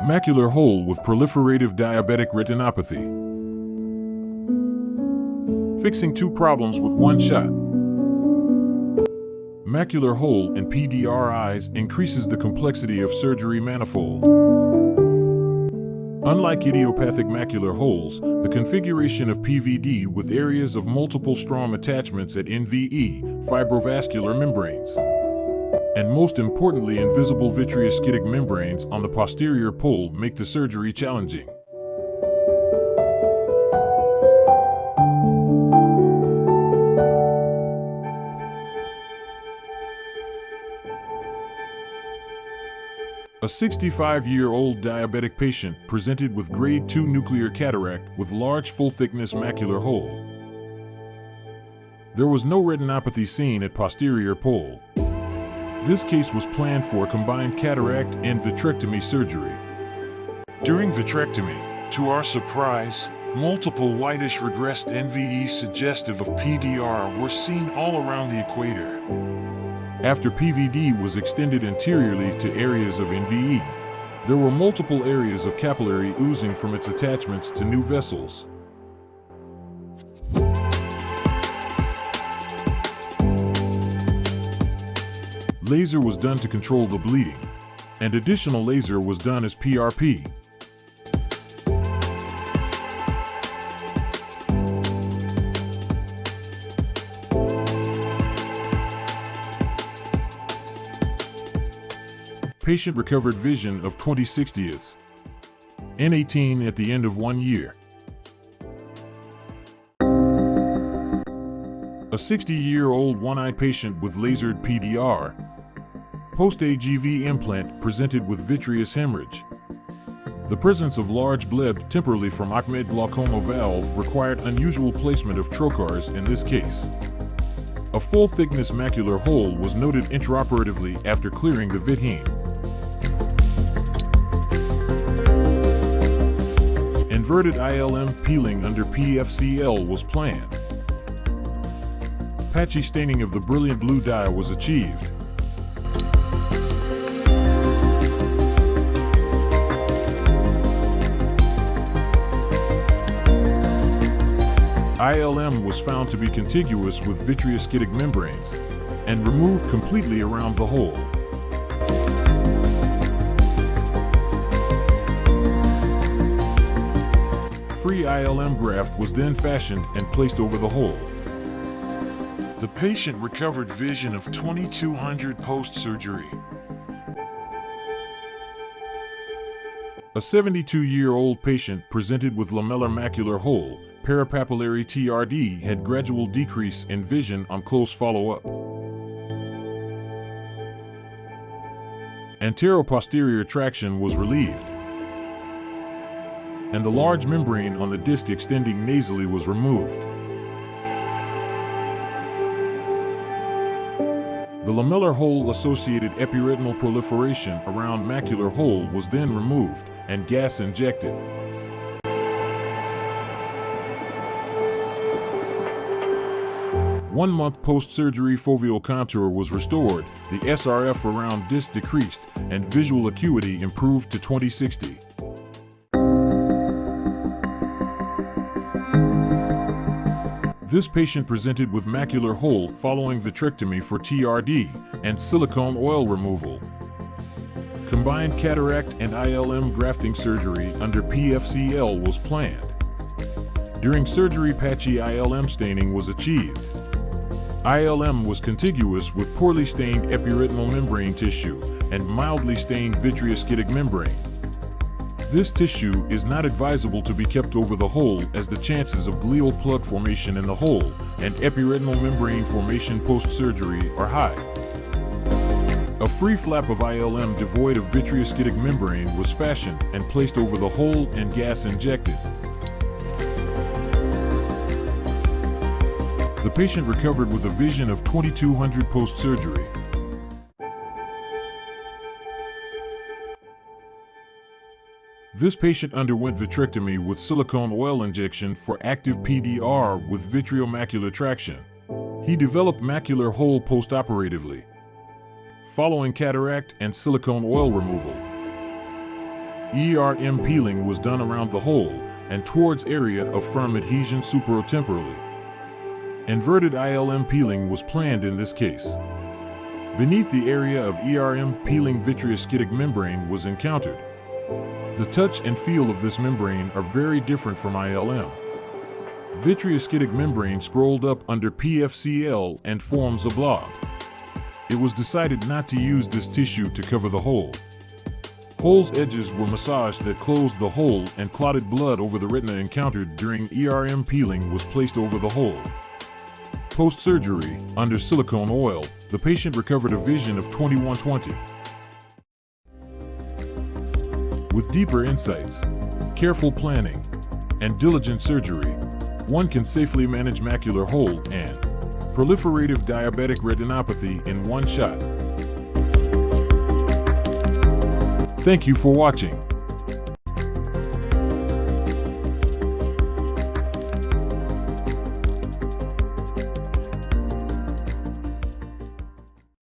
Macular hole with proliferative diabetic retinopathy. Fixing two problems with one shot. Macular hole in PDRs increases the complexity of surgery manifold. Unlike idiopathic macular holes, the configuration of PVD with areas of multiple stroma attachments at NVE, fibrovascular membranes, and most importantly invisible vitreous-scitic membranes on the posterior pole make the surgery challenging. A 65-year-old diabetic patient presented with grade 2 nuclear cataract with large full-thickness macular hole. There was no retinopathy seen at posterior pole. This case was planned for combined cataract and vitrectomy surgery. During vitrectomy, to our surprise, multiple whitish regressed NVE suggestive of PDR were seen all around the equator. After PVD was extended anteriorly to areas of NVE, there were multiple areas of capillary oozing from its attachments to new vessels. Laser was done to control the bleeding, and additional laser was done as PRP. Patient recovered vision of 20/60ths, N18 at the end of 1 year. A 60-year-old one-eye patient with lasered PDR, post-AGV implant presented with vitreous hemorrhage. The presence of large bleb temporally from Achmed glaucoma valve required unusual placement of trocars in this case. A full-thickness macular hole was noted intraoperatively after clearing the vit heme. Inverted ILM peeling under PFCL was planned. Patchy staining of the brilliant blue dye was achieved. ILM was found to be contiguous with vitreous-scitic membranes and removed completely around the hole. Free ILM graft was then fashioned and placed over the hole. The patient recovered vision of 2200 post-surgery. A 72-year-old patient presented with lamellar macular hole, parapapillary TRD had gradual decrease in vision on close follow-up. Antero-posterior traction was relieved, and the large membrane on the disc extending nasally was removed. The lamellar hole-associated epiretinal proliferation around macular hole was then removed and gas injected. One month post-surgery foveal contour was restored, the SRF around disc decreased, and visual acuity improved to 20/60. This patient presented with macular hole following vitrectomy for TRD and silicone oil removal. Combined cataract and ILM grafting surgery under PFCL was planned. During surgery, patchy ILM staining was achieved. ILM was contiguous with poorly stained epiretinal membrane tissue and mildly stained vitreous-scitic membrane. This tissue is not advisable to be kept over the hole as the chances of glial plug formation in the hole and epiretinal membrane formation post-surgery are high. A free flap of ILM devoid of vitreous-scitic membrane was fashioned and placed over the hole and gas injected. The patient recovered with a vision of 2200 post-surgery. This patient underwent vitrectomy with silicone oil injection for active PDR with vitreomacular traction. He developed macular hole postoperatively, following cataract and silicone oil removal. ERM peeling was done around the hole and towards area of firm adhesion supratemporally. Inverted ILM peeling was planned in this case. Beneath the area of ERM peeling, vitreoschitic membrane was encountered. The touch and feel of this membrane are very different from ILM. Vitreoschitic membrane scrolled up under PFCL and forms a blob. It was decided not to use this tissue to cover the hole. Hole's edges were massaged that closed the hole, and clotted blood over the retina encountered during ERM peeling was placed over the hole. Post-surgery, under silicone oil, the patient recovered a vision of 21/20. With deeper insights, careful planning, and diligent surgery, one can safely manage macular hole and proliferative diabetic retinopathy in one shot. Thank you for watching.